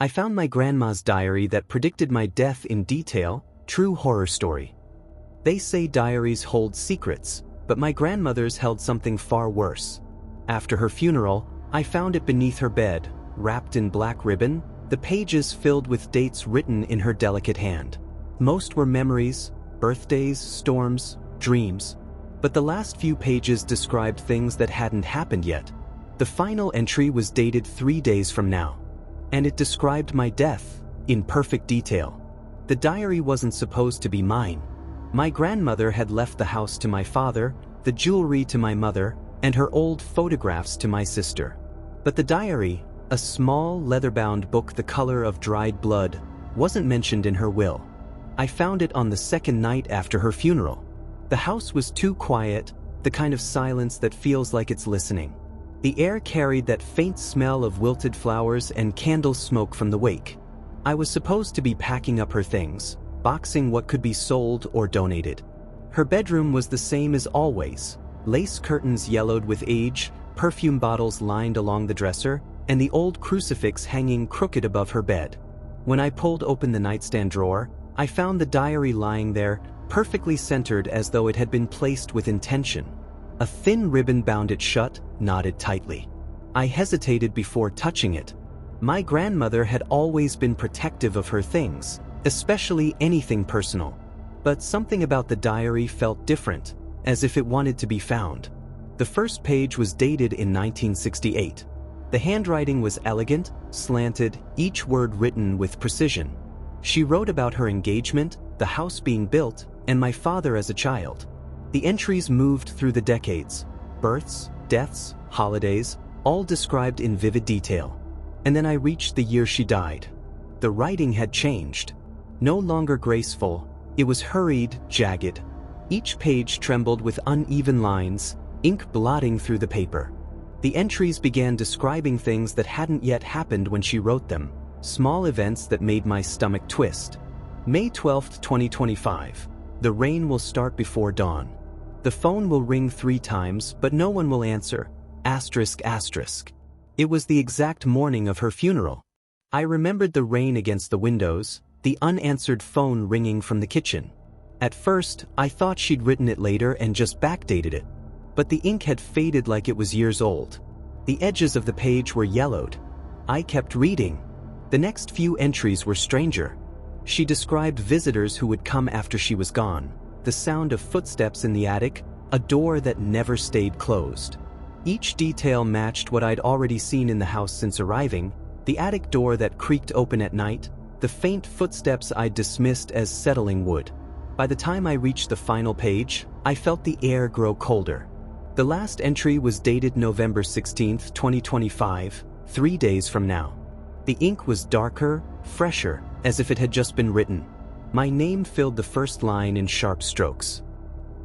I found my grandma's diary that predicted my death in detail, true horror story. They say diaries hold secrets, but my grandmother's held something far worse. After her funeral, I found it beneath her bed, wrapped in black ribbon, the pages filled with dates written in her delicate hand. Most were memories, birthdays, storms, dreams. But the last few pages described things that hadn't happened yet. The final entry was dated 3 days from now. And it described my death, in perfect detail. The diary wasn't supposed to be mine. My grandmother had left the house to my father, the jewelry to my mother, and her old photographs to my sister. But the diary, a small leather-bound book the color of dried blood, wasn't mentioned in her will. I found it on the second night after her funeral. The house was too quiet, the kind of silence that feels like it's listening. The air carried that faint smell of wilted flowers and candle smoke from the wake. I was supposed to be packing up her things, boxing what could be sold or donated. Her bedroom was the same as always. Lace curtains yellowed with age, perfume bottles lined along the dresser, and the old crucifix hanging crooked above her bed. When I pulled open the nightstand drawer, I found the diary lying there, perfectly centered as though it had been placed with intention. A thin ribbon bound it shut, knotted tightly. I hesitated before touching it. My grandmother had always been protective of her things, especially anything personal. But something about the diary felt different, as if it wanted to be found. The first page was dated in 1968. The handwriting was elegant, slanted, each word written with precision. She wrote about her engagement, the house being built, and my father as a child. The entries moved through the decades. Births, deaths, holidays, all described in vivid detail. And then I reached the year she died. The writing had changed. No longer graceful, it was hurried, jagged. Each page trembled with uneven lines, ink blotting through the paper. The entries began describing things that hadn't yet happened when she wrote them, small events that made my stomach twist. May 12, 2025. The rain will start before dawn. The phone will ring 3 times, but no one will answer. Asterisk, asterisk. It was the exact morning of her funeral. I remembered the rain against the windows, the unanswered phone ringing from the kitchen. At first, I thought she'd written it later and just backdated it. But the ink had faded like it was years old. The edges of the page were yellowed. I kept reading. The next few entries were stranger. She described visitors who would come after she was gone, the sound of footsteps in the attic, a door that never stayed closed. Each detail matched what I'd already seen in the house since arriving, the attic door that creaked open at night, the faint footsteps I'd dismissed as settling wood. By the time I reached the final page, I felt the air grow colder. The last entry was dated November 16, 2025, 3 days from now. The ink was darker, fresher, as if it had just been written. My name filled the first line in sharp strokes.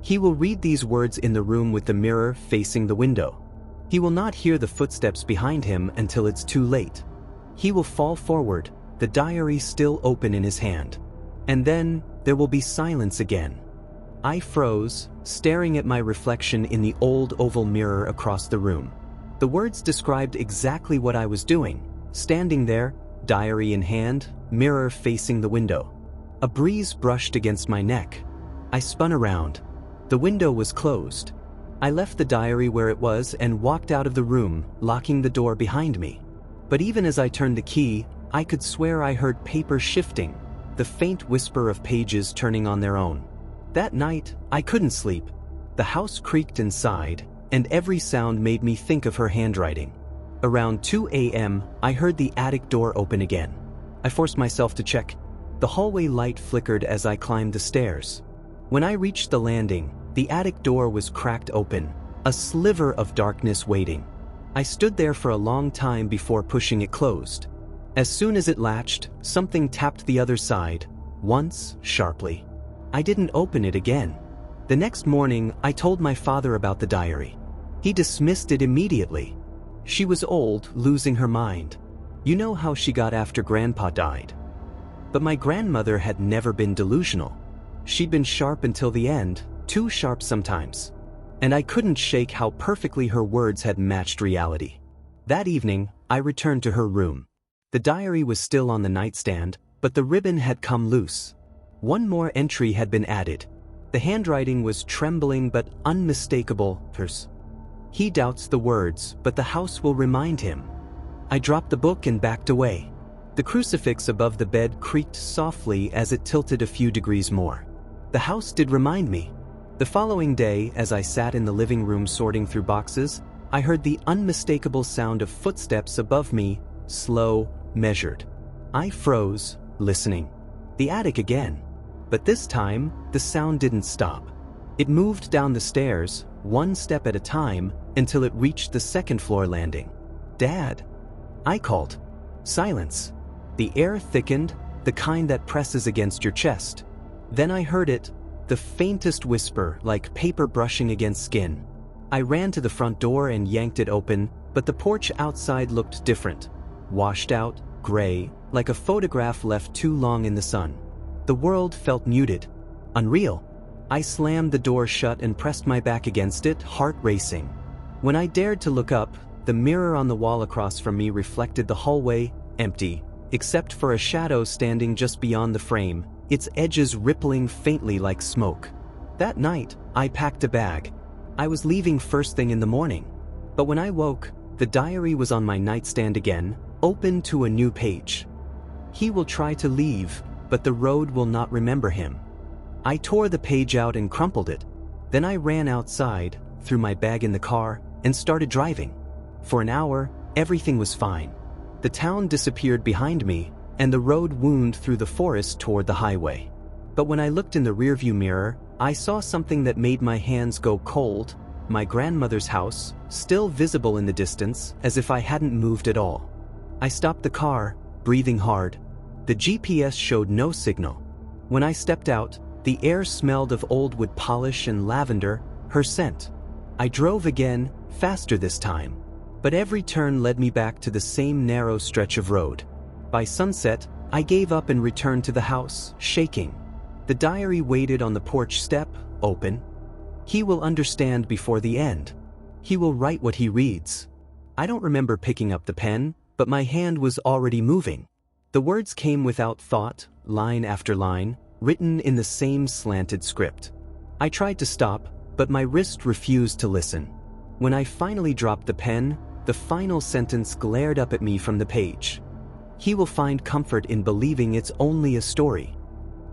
He will read these words in the room with the mirror facing the window. He will not hear the footsteps behind him until it's too late. He will fall forward, the diary still open in his hand. And then, there will be silence again. I froze, staring at my reflection in the old oval mirror across the room. The words described exactly what I was doing, standing there, diary in hand, mirror facing the window. A breeze brushed against my neck. I spun around. The window was closed. I left the diary where it was and walked out of the room, locking the door behind me. But even as I turned the key, I could swear I heard paper shifting, the faint whisper of pages turning on their own. That night, I couldn't sleep. The house creaked and sighed, and every sound made me think of her handwriting. Around 2 a.m., I heard the attic door open again. I forced myself to check. The hallway light flickered as I climbed the stairs. When I reached the landing, the attic door was cracked open, a sliver of darkness waiting. I stood there for a long time before pushing it closed. As soon as it latched, something tapped the other side, once, sharply. I didn't open it again. The next morning, I told my father about the diary. He dismissed it immediately. She was old, losing her mind. You know how she got after Grandpa died. But my grandmother had never been delusional. She'd been sharp until the end, too sharp sometimes. And I couldn't shake how perfectly her words had matched reality. That evening, I returned to her room. The diary was still on the nightstand, but the ribbon had come loose. One more entry had been added. The handwriting was trembling but unmistakable. He doubts the words, but the house will remind him. I dropped the book and backed away. The crucifix above the bed creaked softly as it tilted a few degrees more. The house did remind me. The following day, as I sat in the living room sorting through boxes, I heard the unmistakable sound of footsteps above me, slow, measured. I froze, listening. The attic again. But this time, the sound didn't stop. It moved down the stairs, one step at a time, until it reached the second-floor landing. "Dad?" I called. Silence. The air thickened, the kind that presses against your chest. Then I heard it, the faintest whisper, like paper brushing against skin. I ran to the front door and yanked it open, but the porch outside looked different. Washed out, gray, like a photograph left too long in the sun. The world felt muted. Unreal. I slammed the door shut and pressed my back against it, heart racing. When I dared to look up, the mirror on the wall across from me reflected the hallway, empty, except for a shadow standing just beyond the frame, its edges rippling faintly like smoke. That night, I packed a bag. I was leaving first thing in the morning. But when I woke, the diary was on my nightstand again, open to a new page. He will try to leave, but the road will not remember him. I tore the page out and crumpled it. Then I ran outside, threw my bag in the car, and started driving. For an hour, everything was fine. The town disappeared behind me, and the road wound through the forest toward the highway. But when I looked in the rearview mirror, I saw something that made my hands go cold, my grandmother's house, still visible in the distance, as if I hadn't moved at all. I stopped the car, breathing hard. The GPS showed no signal. When I stepped out, the air smelled of old wood polish and lavender, her scent. I drove again, faster this time. But every turn led me back to the same narrow stretch of road. By sunset, I gave up and returned to the house, shaking. The diary waited on the porch step, open. He will understand before the end. He will write what he reads. I don't remember picking up the pen, but my hand was already moving. The words came without thought, line after line, written in the same slanted script. I tried to stop, but my wrist refused to listen. When I finally dropped the pen, the final sentence glared up at me from the page. He will find comfort in believing it's only a story.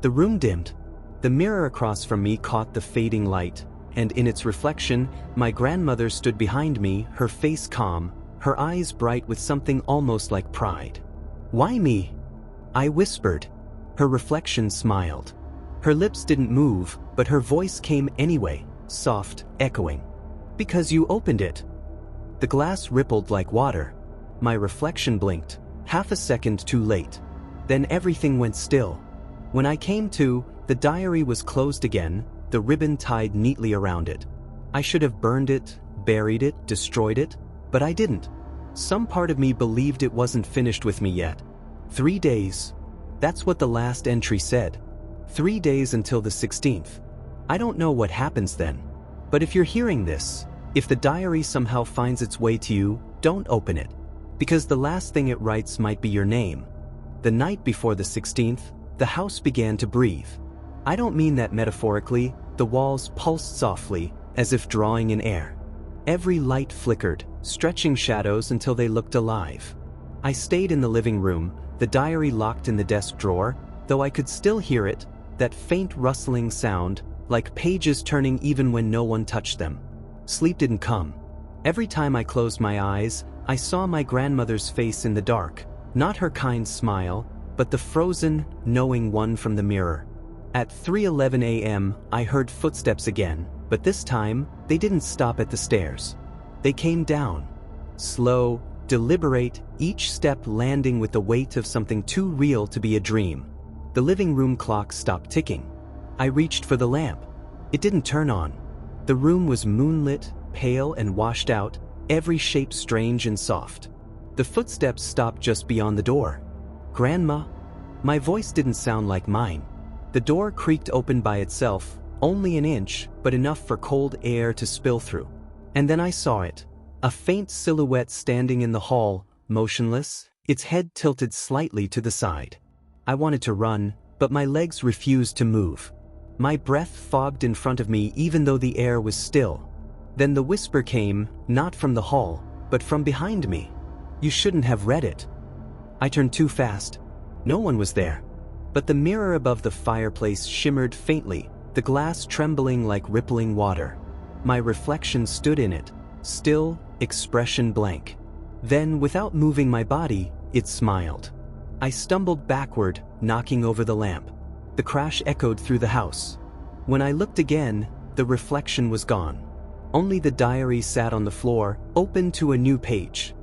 The room dimmed. The mirror across from me caught the fading light, and in its reflection, my grandmother stood behind me, her face calm, her eyes bright with something almost like pride. "Why me?" I whispered. Her reflection smiled. Her lips didn't move, but her voice came anyway, soft, echoing. "Because you opened it." The glass rippled like water. My reflection blinked, half a second too late. Then everything went still. When I came to, the diary was closed again, the ribbon tied neatly around it. I should have burned it, buried it, destroyed it, but I didn't. Some part of me believed it wasn't finished with me yet. 3 days. That's what the last entry said. 3 days until the 16th. I don't know what happens then. But if you're hearing this, if the diary somehow finds its way to you, don't open it. Because the last thing it writes might be your name. The night before the 16th, the house began to breathe. I don't mean that metaphorically, the walls pulsed softly, as if drawing in air. Every light flickered, stretching shadows until they looked alive. I stayed in the living room, the diary locked in the desk drawer, though I could still hear it, that faint rustling sound, like pages turning even when no one touched them. Sleep didn't come. Every time I closed my eyes, I saw my grandmother's face in the dark, not her kind smile, but the frozen, knowing one from the mirror. At 3:11 a.m., I heard footsteps again, but this time, they didn't stop at the stairs. They came down. Slow, deliberate, each step landing with the weight of something too real to be a dream. The living room clock stopped ticking. I reached for the lamp. It didn't turn on. The room was moonlit, pale and washed out, every shape strange and soft. The footsteps stopped just beyond the door. "Grandma?" My voice didn't sound like mine. The door creaked open by itself, only an inch, but enough for cold air to spill through. And then I saw it. A faint silhouette standing in the hall, motionless, its head tilted slightly to the side. I wanted to run, but my legs refused to move. My breath fogged in front of me even though the air was still. Then the whisper came, not from the hall, but from behind me. "You shouldn't have read it." I turned too fast. No one was there. But the mirror above the fireplace shimmered faintly, the glass trembling like rippling water. My reflection stood in it, still, expression blank. Then, without moving my body, it smiled. I stumbled backward, knocking over the lamp. The crash echoed through the house. When I looked again, the reflection was gone. Only the diary sat on the floor, open to a new page.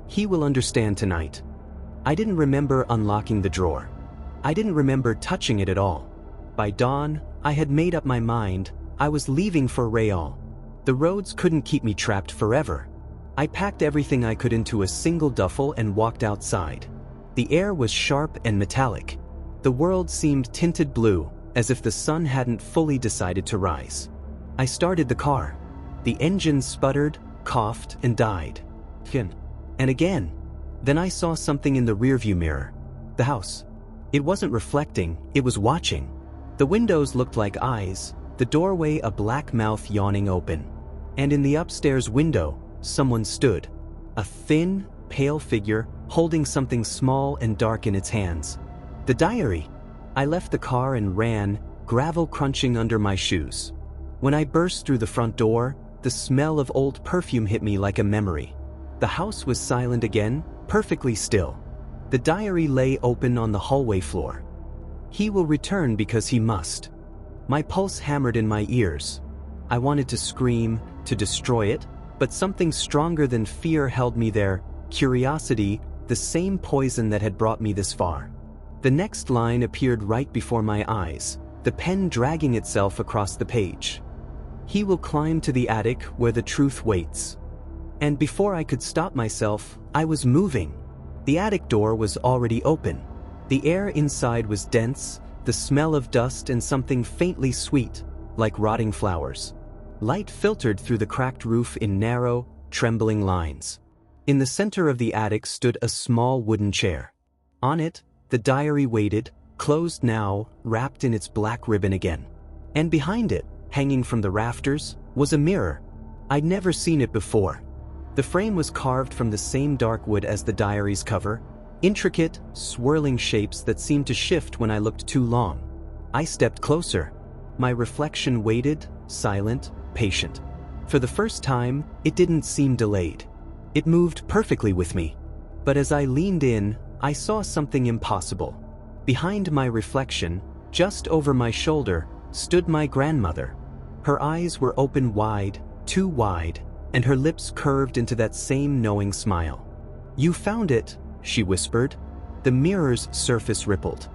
"He will understand tonight." I didn't remember unlocking the drawer. I didn't remember touching it at all. By dawn, I had made up my mind. I was leaving for Real. The roads couldn't keep me trapped forever. I packed everything I could into a single duffel and walked outside. The air was sharp and metallic. The world seemed tinted blue, as if the sun hadn't fully decided to rise. I started the car. The engine sputtered, coughed, and died. Again. And again. Then I saw something in the rearview mirror. The house. It wasn't reflecting, it was watching. The windows looked like eyes, the doorway a black mouth yawning open. And in the upstairs window, someone stood. A thin, pale figure, holding something small and dark in its hands. The diary. I left the car and ran, gravel crunching under my shoes. When I burst through the front door, the smell of old perfume hit me like a memory. The house was silent again, perfectly still. The diary lay open on the hallway floor. "He will return because he must." My pulse hammered in my ears. I wanted to scream, to destroy it, but something stronger than fear held me there, curiosity, the same poison that had brought me this far. The next line appeared right before my eyes, the pen dragging itself across the page. "He will climb to the attic where the truth waits." And before I could stop myself, I was moving. The attic door was already open. The air inside was dense, the smell of dust and something faintly sweet, like rotting flowers. Light filtered through the cracked roof in narrow, trembling lines. In the center of the attic stood a small wooden chair. On it, the diary waited, closed now, wrapped in its black ribbon again. And behind it, hanging from the rafters, was a mirror. I'd never seen it before. The frame was carved from the same dark wood as the diary's cover, intricate, swirling shapes that seemed to shift when I looked too long. I stepped closer. My reflection waited, silent, patient. For the first time, it didn't seem delayed. It moved perfectly with me. But as I leaned in, I saw something impossible. Behind my reflection, just over my shoulder, stood my grandmother. Her eyes were open wide, too wide, and her lips curved into that same knowing smile. "You found it," she whispered. The mirror's surface rippled.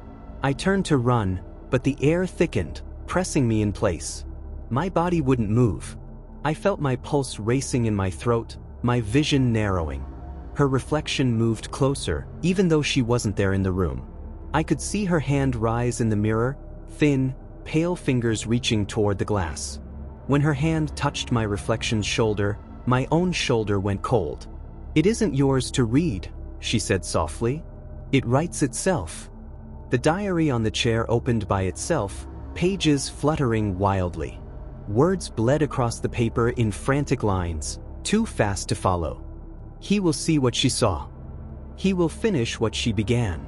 I turned to run, but the air thickened, pressing me in place. My body wouldn't move. I felt my pulse racing in my throat, my vision narrowing. Her reflection moved closer, even though she wasn't there in the room. I could see her hand rise in the mirror, thin, pale fingers reaching toward the glass. When her hand touched my reflection's shoulder, my own shoulder went cold. "It isn't yours to read," she said softly. "It writes itself." The diary on the chair opened by itself, pages fluttering wildly. Words bled across the paper in frantic lines, too fast to follow. "He will see what she saw. He will finish what she began."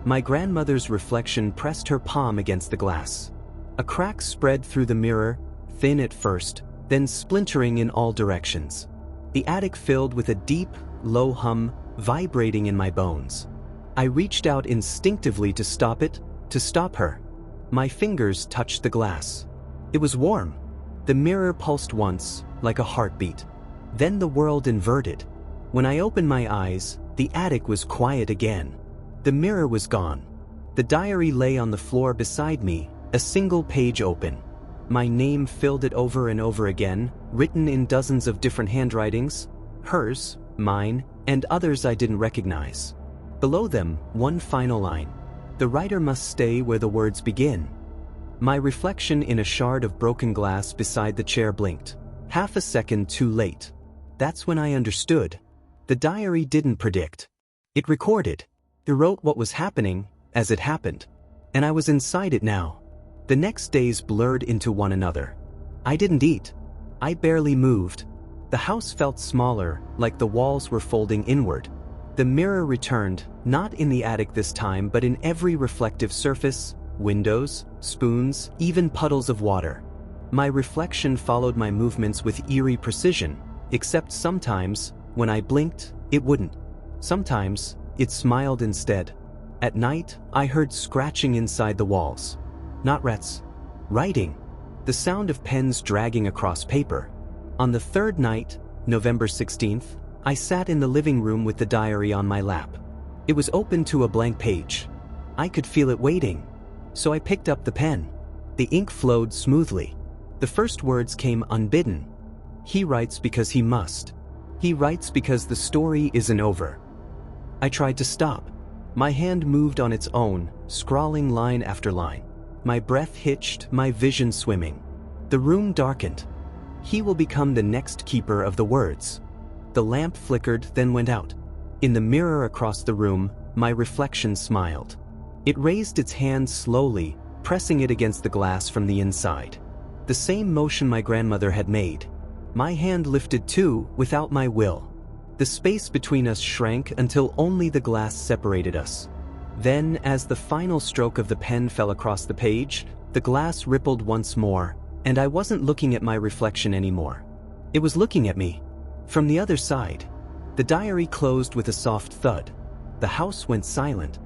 My grandmother's reflection pressed her palm against the glass. A crack spread through the mirror, thin at first, then splintering in all directions. The attic filled with a deep, low hum, vibrating in my bones. I reached out instinctively to stop it, to stop her. My fingers touched the glass. It was warm. The mirror pulsed once, like a heartbeat. Then the world inverted. When I opened my eyes, the attic was quiet again. The mirror was gone. The diary lay on the floor beside me, a single page open. My name filled it over and over again, written in dozens of different handwritings, hers, mine, and others I didn't recognize. Below them, one final line. "The writer must stay where the words begin." My reflection in a shard of broken glass beside the chair blinked. Half a second too late. That's when I understood. The diary didn't predict. It recorded. It wrote what was happening as it happened. And I was inside it now. The next days blurred into one another. I didn't eat. I barely moved. The house felt smaller, like the walls were folding inward. The mirror returned, not in the attic this time, but in every reflective surface, windows, spoons, even puddles of water. My reflection followed my movements with eerie precision, except sometimes, when I blinked, it wouldn't. Sometimes, it smiled instead. At night, I heard scratching inside the walls. Not rats. Writing. The sound of pens dragging across paper. On the third night, November 16th, I sat in the living room with the diary on my lap. It was open to a blank page. I could feel it waiting. So I picked up the pen. The ink flowed smoothly. The first words came unbidden. He writes because he must. He writes because the story isn't over. I tried to stop. My hand moved on its own, scrawling line after line. My breath hitched, my vision swimming. The room darkened. He will become the next keeper of the words. The lamp flickered, then went out. In the mirror across the room, my reflection smiled. It raised its hand slowly, pressing it against the glass from the inside. The same motion my grandmother had made. My hand lifted too, without my will. The space between us shrank until only the glass separated us. Then, as the final stroke of the pen fell across the page, the glass rippled once more, and I wasn't looking at my reflection anymore. It was looking at me. From the other side. The diary closed with a soft thud. The house went silent.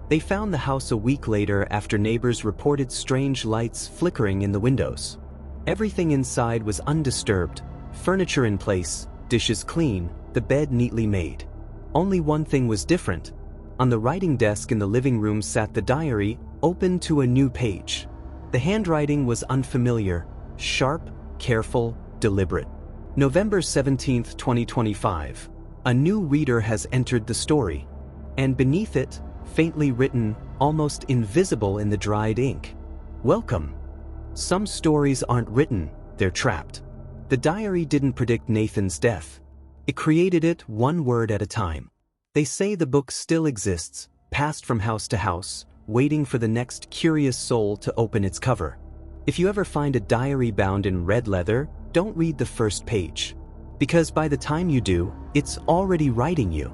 They found the house a week later after neighbors reported strange lights flickering in the windows. Everything inside was undisturbed, furniture in place, dishes clean, the bed neatly made. Only one thing was different. On the writing desk in the living room sat the diary, open to a new page. The handwriting was unfamiliar, sharp, careful, deliberate. November 17, 2025. A new reader has entered the story. And beneath it, faintly written, almost invisible in the dried ink. Welcome. Some stories aren't written, they're trapped. The diary didn't predict Nathan's death. It created it one word at a time. They say the book still exists, passed from house to house, waiting for the next curious soul to open its cover. If you ever find a diary bound in red leather, don't read the first page. Because by the time you do, it's already writing you.